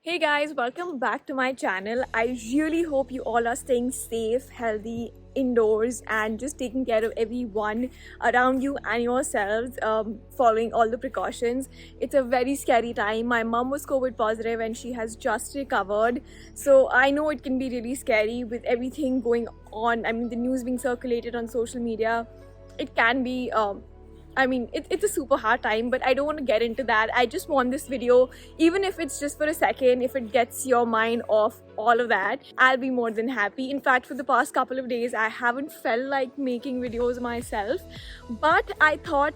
Hey guys, welcome back to my channel. I really hope you all are staying safe, healthy, indoors, and just taking care of everyone around you and yourselves, following all the precautions. It's a very scary time. My mom was COVID positive and she has just recovered. So I know it can be really scary with everything going on. I mean, the news being circulated on social media. It can be it's a super hard time, but I don't want to get into that. I just want this video, even if it's just for a second, if it gets your mind off all of that, I'll be more than happy. In fact, for the past couple of days, I haven't felt like making videos myself, but I thought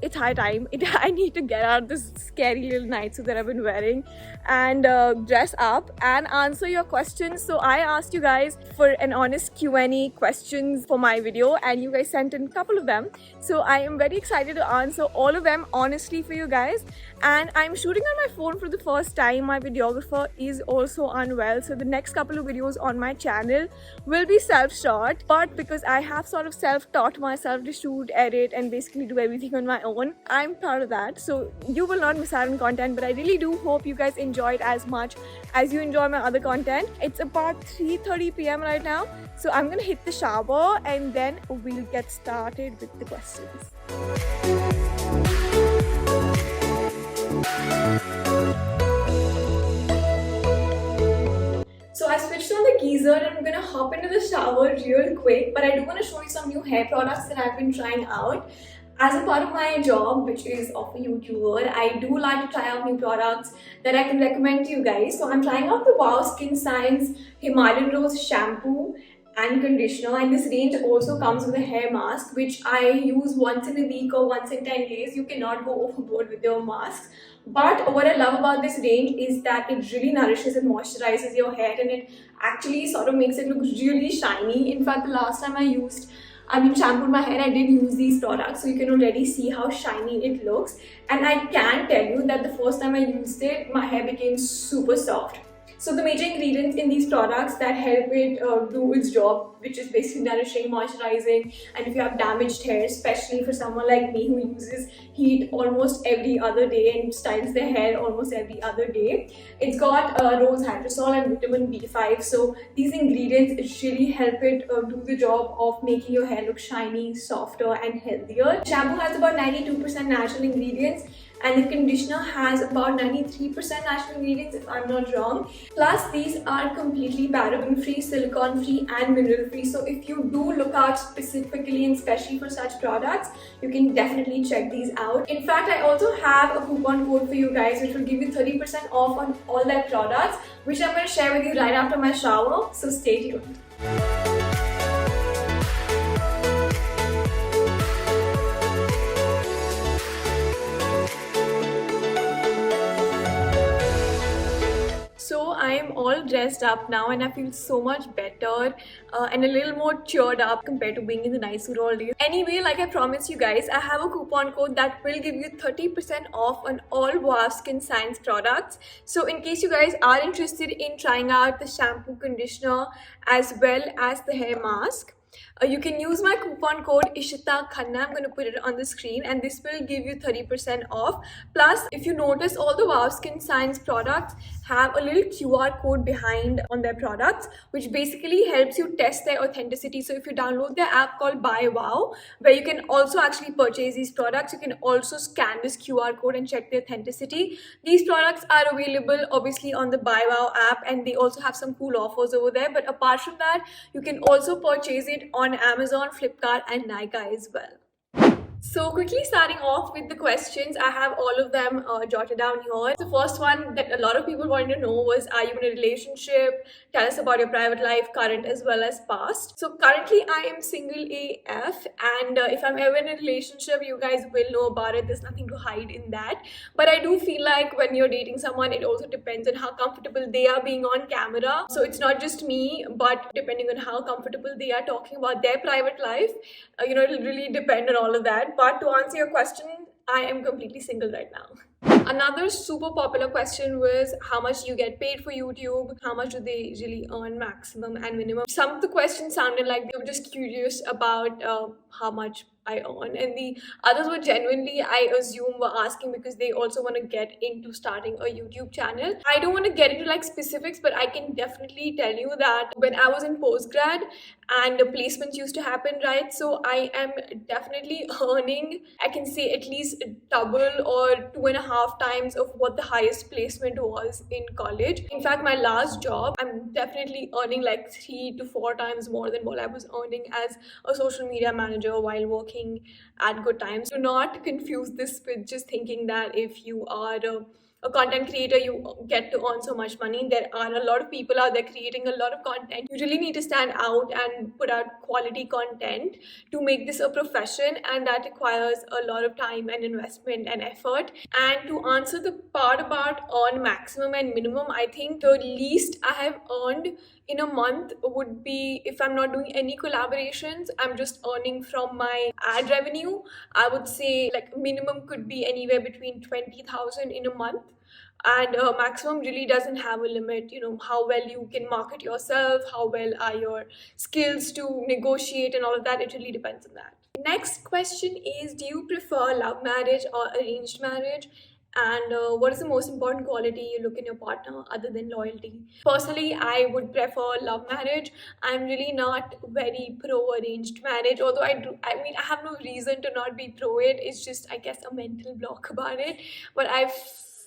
it's high time. I need to get out of this scary little nightsuit that I've been wearing and dress up and answer your questions. So I asked you guys for an honest Q&A questions for my video, and you guys sent in a couple of them. So I am very excited to answer all of them honestly for you guys. And I'm shooting on my phone for the first time. My videographer is also unwell, so the next couple of videos on my channel will be self-shot. But because I have sort of self-taught myself to shoot, edit, and basically do everything on my own, I'm proud of that. So you will not miss out on content, but I really do hope you guys enjoy it as much as you enjoy my other content. It's about 3:30 p.m. right now, so I'm gonna hit the shower and then we'll get started with the questions. So I switched on the geyser and I'm gonna hop into the shower real quick, but I do want to show you some new hair products that I've been trying out. As a part of my job, which is of a YouTuber, I do like to try out new products that I can recommend to you guys. So I'm trying out the Wow Skin Science Himalayan Rose shampoo and conditioner, and this range also comes with a hair mask which I use once in a week or once in 10 days. You cannot go overboard with your masks. But what I love about this range is that it really nourishes and moisturizes your hair, and it actually sort of makes it look really shiny. In fact, the last time I shampooed my hair, I did use these products, so you can already see how shiny it looks. And I can tell you that the first time I used it, my hair became super soft. So the major ingredients in these products that help it do its job, which is basically nourishing, moisturizing, and if you have damaged hair, especially for someone like me who uses heat almost every other day and styles their hair almost every other day, it's got rose hydrosol and vitamin B5. So these ingredients really help it do the job of making your hair look shiny, softer, and healthier. Shampoo has about 92% natural ingredients, and the conditioner has about 93% natural ingredients, if I'm not wrong. Plus, these are completely paraben-free, silicone-free, and mineral-free. So if you do look out specifically and especially for such products, you can definitely check these out. In fact, I also have a coupon code for you guys which will give you 30% off on all their products, which I'm going to share with you right after my shower. So stay tuned. So I am all dressed up now and I feel so much better and a little more cheered up compared to being in the night suit all day. Anyway, like I promised you guys, I have a coupon code that will give you 30% off on all Wow Skin Science products. So in case you guys are interested in trying out the shampoo, conditioner, as well as the hair mask, you can use my coupon code Ishita Khanna. I'm going to put it on the screen, and this will give you 30% off. Plus, if you notice, all the Wow Skin Science products have a little QR code behind on their products, which basically helps you test their authenticity. So if you download their app called Buy Wow, where you can also actually purchase these products, you can also scan this QR code and check the authenticity. These products are available obviously on the Buy Wow app, and they also have some cool offers over there. But apart from that, you can also purchase it on Amazon, Flipkart, and Nykaa as well. So quickly starting off with the questions, I have all of them jotted down here. The first one that a lot of people wanted to know was, are you in a relationship? Tell us about your private life, current as well as past. So currently I am single AF, and if I'm ever in a relationship, you guys will know about it. There's nothing to hide in that. But I do feel like when you're dating someone, it also depends on how comfortable they are being on camera. So it's not just me, but depending on how comfortable they are talking about their private life, it'll really depend on all of that. But to answer your question, I am completely single right now. Another super popular question was, how much you get paid for YouTube? How much do they really earn, maximum and minimum? Some of the questions sounded like they were just curious about how much I earn, and the others were genuinely, I assume, were asking because they also want to get into starting a YouTube channel. I don't want to get into like specifics, but I can definitely tell you that when I was in postgrad and the placements used to happen, right? So I am definitely earning, I can say, at least double or 2.5 times of what the highest placement was in college. In fact, my last job, I'm definitely earning like 3 to 4 times more than what I was earning as a social media manager while working at Good Times. Do not confuse this with just thinking that if you are a content creator, you get to earn so much money. There are a lot of people out there creating a lot of content. You really need to stand out and put out quality content to make this a profession, and that requires a lot of time and investment and effort. And to answer the part about earn maximum and minimum, I think the least I have earned in a month would be, if I'm not doing any collaborations, I'm just earning from my ad revenue. I would say like minimum could be anywhere between 20,000 in a month, and maximum really doesn't have a limit. You know, how well you can market yourself, how well are your skills to negotiate, and all of that. It really depends on that. Next question is, do you prefer love marriage or arranged marriage? And what is the most important quality you look in your partner other than loyalty? Personally, I would prefer love marriage. I'm really not very pro arranged marriage, although I mean, I have no reason to not be pro it. It's just, I guess, a mental block about it. But I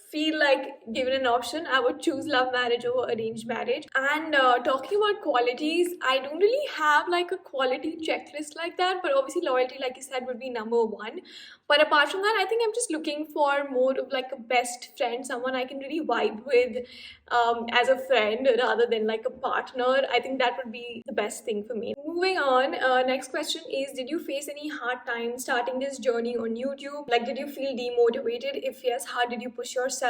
feel like, given an option, I would choose love marriage over arranged marriage. And talking about qualities, I don't really have like a quality checklist like that, but obviously loyalty, like you said, would be number one. But apart from that, I think I'm just looking for more of like a best friend, someone I can really vibe with as a friend rather than like a partner. I think that would be the best thing for me. Moving on, next question is, did you face any hard times starting this journey on YouTube? Like, did you feel demotivated? If yes, how did you push yourself?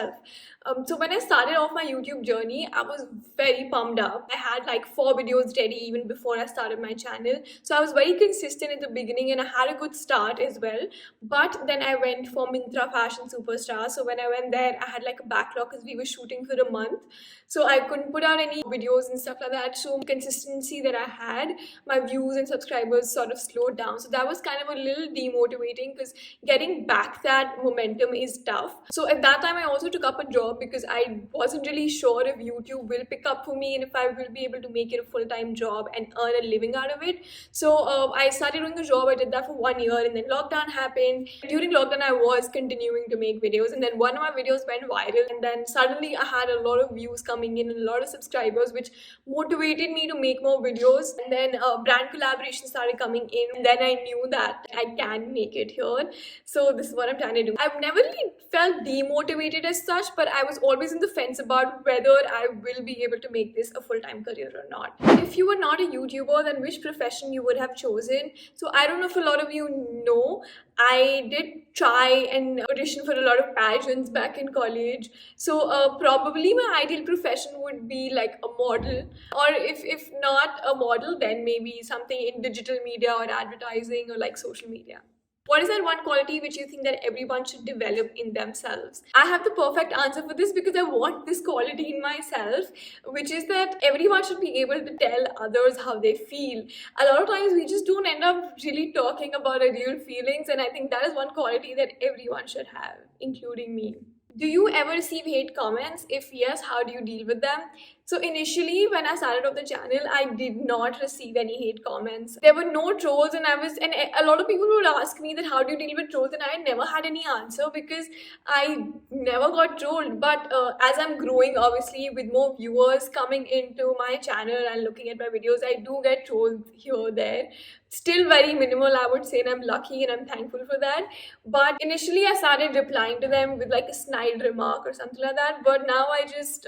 So when I started off my YouTube journey, I was very pumped up. I had like 4 videos ready even before I started my channel. So I was very consistent at the beginning and I had a good start as well. But then I went for Myntra Fashion Superstar. So when I went there, I had like a backlog because we were shooting for a month. So I couldn't put out any videos and stuff like that. So consistency that I had, my views and subscribers sort of slowed down. So that was kind of a little demotivating because getting back that momentum is tough. So at that time, I also took up a job because I wasn't really sure if YouTube will pick up for me and if I will be able to make it a full-time job and earn a living out of it. So I started doing the job. I did that for 1 year and then lockdown happened. During lockdown, I was continuing to make videos, and then one of my videos went viral, and then suddenly I had a lot of views coming in and a lot of subscribers, which motivated me to make more videos. And then brand collaborations started coming in, and then I knew that I can make it here. So this is what I'm trying to do. I've never really felt demotivated as such, but I was always in the fence about whether I will be able to make this a full-time career or not. If you were not a YouTuber, then which profession you would have chosen? So I don't know if a lot of you know, I did try and audition for a lot of pageants back in college. So probably my ideal profession would be like a model, or if not a model, then maybe something in digital media or advertising or like social media. What is that one quality which you think that everyone should develop in themselves? I have the perfect answer for this because I want this quality in myself, which is that everyone should be able to tell others how they feel. A lot of times we just don't end up really talking about our real feelings, and I think that is one quality that everyone should have, including me. Do you ever receive hate comments? If yes, how do you deal with them? So initially, when I started off the channel, I did not receive any hate comments. There were no trolls, and a lot of people would ask me that how do you deal with trolls, and I never had any answer because I never got trolled. But as I'm growing, obviously, with more viewers coming into my channel and looking at my videos, I do get trolled here or there. Still very minimal, I would say, and I'm lucky and I'm thankful for that. But initially, I started replying to them with like a snide remark or something like that. But now I just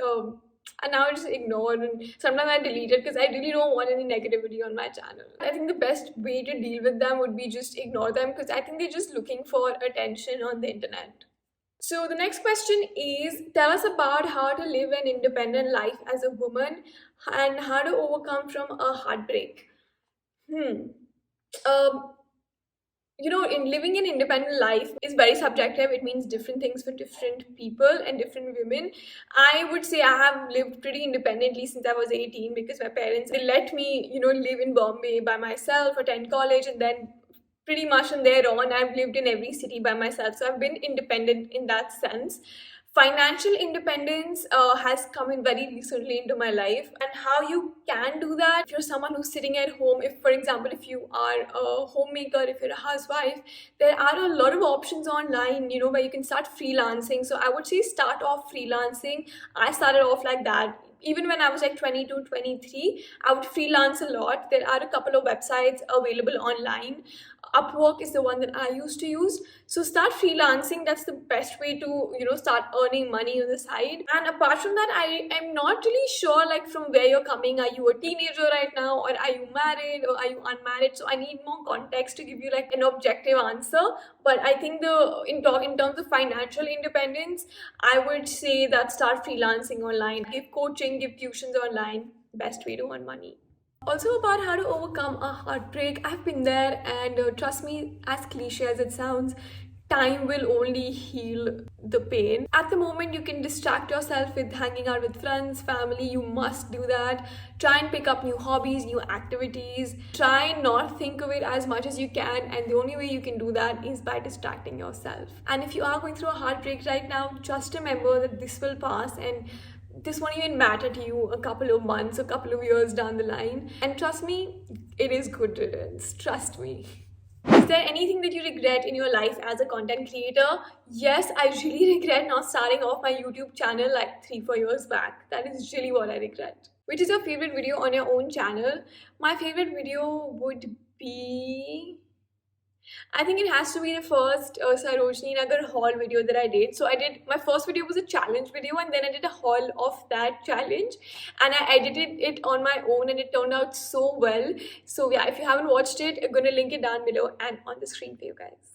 ignore, and sometimes I delete it because I really don't want any negativity on my channel. I think the best way to deal with them would be just ignore them because I think they're just looking for attention on the internet. So the next question is, tell us about how to live an independent life as a woman and how to overcome from a heartbreak. In living an independent life is very subjective. It means different things for different people and different women. I would say I have lived pretty independently since I was 18 because my parents, they let me, live in Bombay by myself, attend college, and then pretty much from there on, I've lived in every city by myself. So I've been independent in that sense. Financial independence has come in very recently into my life, and how you can do that. If you're someone who's sitting at home, if for example, if you are a homemaker, if you're a housewife, there are a lot of options online, where you can start freelancing. So I would say start off freelancing. I started off like that. Even when I was like 22, 23, I would freelance a lot. There are a couple of websites available online. Upwork is the one that I used to use. So start freelancing. That's the best way to, start earning money on the side. And apart from that, I am not really sure like from where you're coming. Are you a teenager right now, or are you married, or are you unmarried? So I need more context to give you like an objective answer. But I think in terms of financial independence, I would say that start freelancing online, give coaching, give tuitions online. Best way to earn money. Also about how to overcome a heartbreak. I've been there, and trust me, as cliche as it sounds, time will only heal the pain. At the moment, you can distract yourself with hanging out with friends, family. You must do that. Try and pick up new hobbies, new activities. Try not think of it as much as you can, and the only way you can do that is by distracting yourself. And if you are going through a heartbreak right now, just remember that this will pass, and this won't even matter to you a couple of months, a couple of years down the line. And trust me, it is good riddance. Trust me. Is there anything that you regret in your life as a content creator? Yes, I really regret not starting off my YouTube channel like 3-4 years back. That is really what I regret. Which is your favorite video on your own channel? My favorite video would be... I think it has to be the first Sarojini Nagar haul video that I did. So my first video was a challenge video, and then I did a haul of that challenge, and I edited it on my own, and it turned out so well. So yeah, if you haven't watched it, I'm gonna link it down below and on the screen for you guys.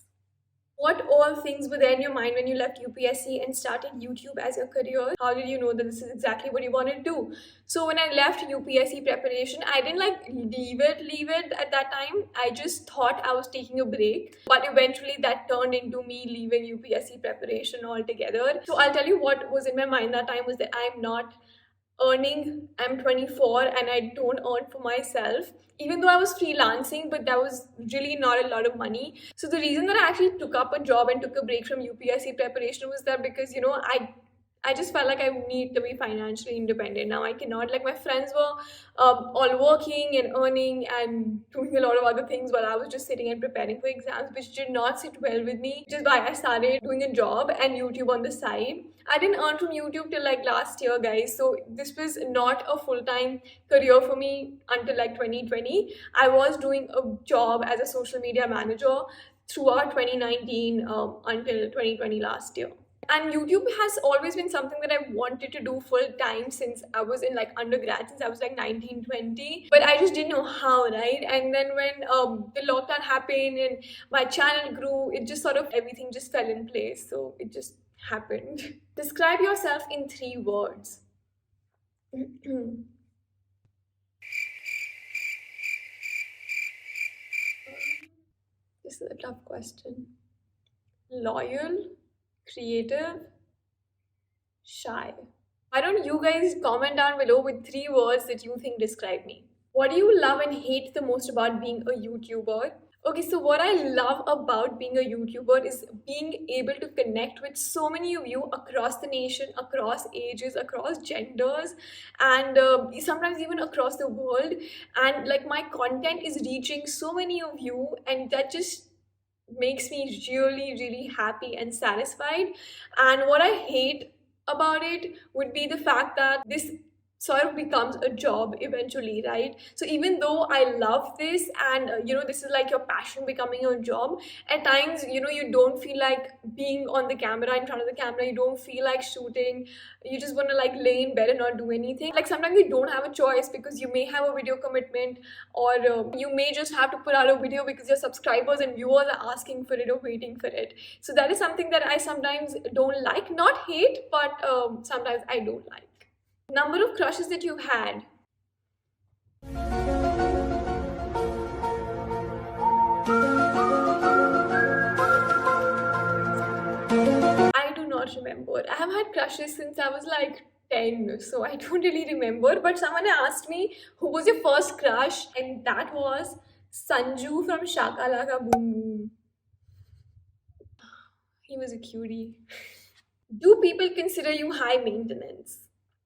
What all things were there in your mind when you left UPSC and started YouTube as your career? How did you know that this is exactly what you wanted to do? So when I left UPSC preparation, I didn't like leave it at that time. I just thought I was taking a break. But eventually that turned into me leaving UPSC preparation altogether. So I'll tell you what was in my mind that time was that I'm not earning. I'm 24 and I don't earn for myself, even though I was freelancing, but that was really not a lot of money. So the reason that I actually took up a job and took a break from UPSC preparation was that because I just felt like I need to be financially independent. Now I cannot, like my friends were all working and earning and doing a lot of other things while I was just sitting and preparing for exams, which did not sit well with me, which is why I started doing a job and YouTube on the side. I didn't earn from YouTube till like last year, guys. So this was not a full-time career for me until like 2020. I was doing a job as a social media manager throughout 2019 until 2020 last year. And YouTube has always been something that I wanted to do full time since I was in like undergrad, since I was like 19, 20. But I just didn't know how, right? And then when the lockdown happened and my channel grew, it just sort of everything just fell in place. So it just happened. Describe yourself in 3 words. This is a tough question. Loyal, creative, shy. Why don't you guys comment down below with 3 words that you think describe me? What do you love and hate the most about being a YouTuber? Okay, so what I love about being a YouTuber is being able to connect with so many of you across the nation, across ages, across genders, and sometimes even across the world. And like my content is reaching so many of you, and that just makes me really, really happy and satisfied. And what I hate about it would be the fact that this sort of becomes a job eventually, right? So even though I love this and this is like your passion becoming your job, at times you don't feel like being on the camera, in front of the camera. You don't feel like shooting. You just want to like lay in bed and not do anything. Like sometimes you don't have a choice because you may have a video commitment, or you may just have to put out a video because your subscribers and viewers are asking for it or waiting for it. So that is something that I sometimes don't like, not hate, but sometimes I don't like. Number of crushes that you've had. I do not remember. I have had crushes since I was like 10, so I don't really remember. But someone asked me, who was your first crush? And that was Sanju from Shakalaka Boom Boom. He was a cutie. Do people consider you high maintenance?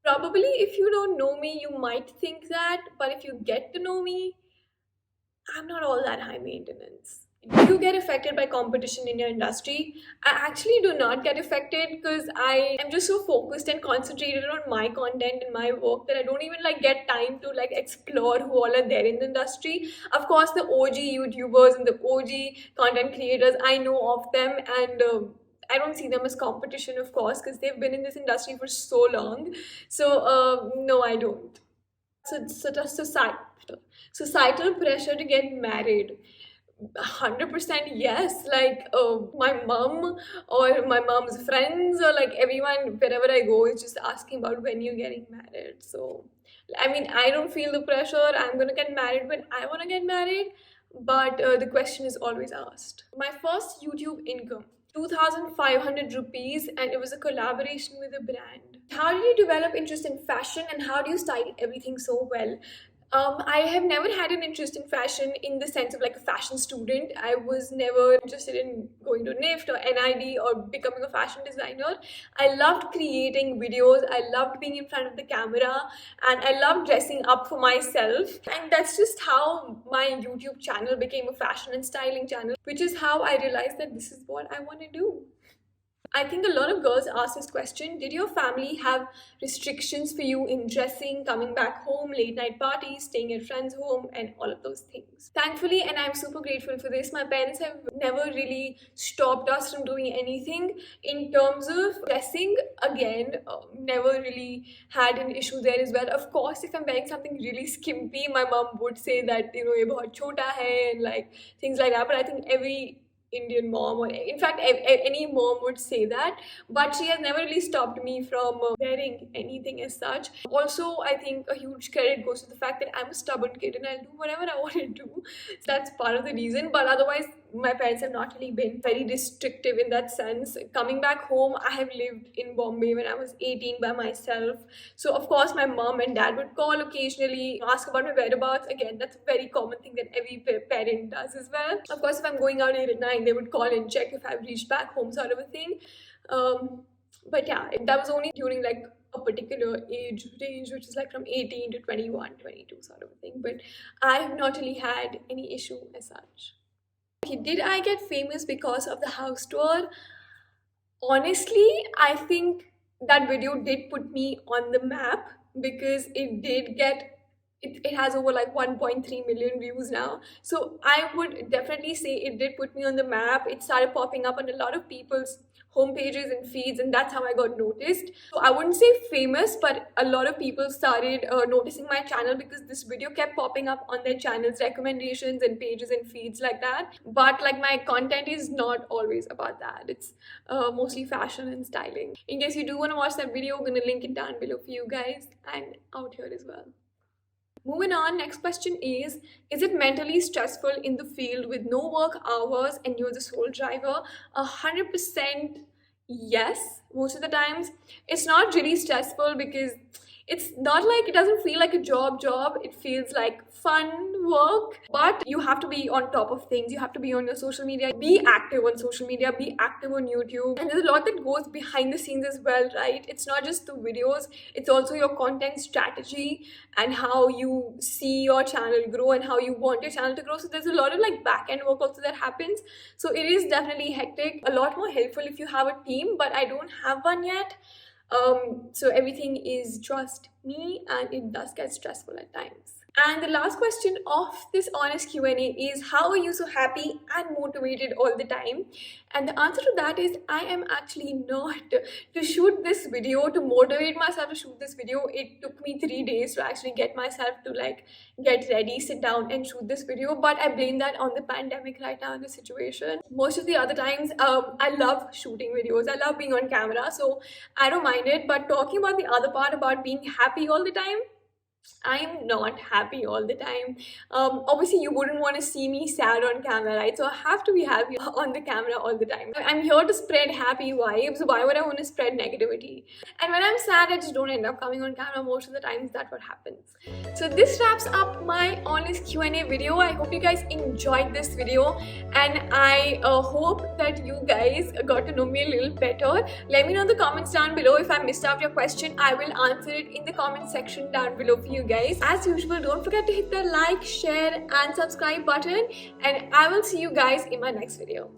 Probably if you don't know me, you might think that, but if you get to know me, I'm not all that high maintenance. Do you get affected by competition in your industry? I actually do not get affected because I am just so focused and concentrated on my content and my work that I don't even like get time to like explore who all are there in the industry. Of course, the OG YouTubers and the OG content creators, I know of them, and I don't see them as competition, of course, because they've been in this industry for so long. So no, I don't. So just societal pressure to get married. 100% yes. Like my mom or my mom's friends or like everyone wherever I go is just asking about when you're getting married. So I mean, I don't feel the pressure. I'm gonna get married when I want to get married, but the question is always asked. My first YouTube income, 2,500 rupees, and it was a collaboration with a brand. How did you develop interest in fashion and how do you style everything so well? I have never had an interest in fashion in the sense of like a fashion student. I was never interested in going to NIFT or NID or becoming a fashion designer. I loved creating videos. I loved being in front of the camera and I loved dressing up for myself. And that's just how my YouTube channel became a fashion and styling channel, which is how I realized that this is what I want to do. I think a lot of girls ask this question. Did your family have restrictions for you in dressing, coming back home, late night parties, staying at friends' home, and all of those things? Thankfully, and I'm super grateful for this, my parents have never really stopped us from doing anything. In terms of dressing, again, never really had an issue there as well. Of course, if I'm wearing something really skimpy, my mom would say that, ye bahut chota hai, and like things like that. But I think every Indian mom, or in fact, any mom would say that. But she has never really stopped me from wearing anything as such. Also, I think a huge credit goes to the fact that I'm a stubborn kid and I'll do whatever I want to do. So that's part of the reason. But otherwise, my parents have not really been very restrictive in that sense. Coming back home, I have lived in Bombay when I was 18 by myself. So, of course, my mom and dad would call occasionally, ask about my whereabouts. Again, that's a very common thing that every parent does as well. Of course, if I'm going out late at night, they would call and check if I've reached back home, sort of a thing. But yeah, that was only during like a particular age range, which is like from 18 to 21, 22 sort of a thing. But I have not really had any issue as such. Okay, did I get famous because of the house tour? Honestly, I think that video did put me on the map because it has over like 1.3 million views now. So I would definitely say it did put me on the map. It started popping up on a lot of people's homepages and feeds, and that's how I got noticed. So I wouldn't say famous, but a lot of people started noticing my channel because this video kept popping up on their channel's recommendations and pages and feeds like that. But like my content is not always about that. It's mostly fashion and styling. In case you do want to watch that video, I'm gonna link it down below for you guys and out here as well. Moving on, next question is it mentally stressful in the field with no work hours and you're the sole driver? 100% yes, most of the times. It's not really stressful because it's not like, it doesn't feel like a job. It feels like fun work, but you have to be on top of things. You have to be on your social media, be active on social media, be active on YouTube, and there's a lot that goes behind the scenes as well, right? It's not just the videos, it's also your content strategy and how you see your channel grow and how you want your channel to grow. So there's a lot of like back end work also that happens. So it is definitely hectic, a lot more helpful if you have a team, but I don't have one yet. So everything is just me and it does get stressful at times. And the last question of this honest Q&A is, how are you so happy and motivated all the time? And the answer to that is, I am actually not. To shoot this video, to motivate myself to shoot this video, it took me 3 days to actually get myself to like get ready, sit down and shoot this video. But I blame that on the pandemic right now in the situation. Most of the other times, I love shooting videos. I love being on camera, so I don't mind it. But talking about the other part about being happy all the time, I'm not happy all the time. Obviously, you wouldn't want to see me sad on camera, right? So I have to be happy on the camera all the time. I'm here to spread happy vibes. Why would I want to spread negativity? And when I'm sad, I just don't end up coming on camera most of the times. That's what happens. So this wraps up my honest Q&A video. I hope you guys enjoyed this video, and I hope that you guys got to know me a little better. Let me know in the comments down below if I missed out your question. I will answer it in the comment section down below for you guys. As usual, don't forget to hit the like, share and subscribe button, and I will see you guys in my next video.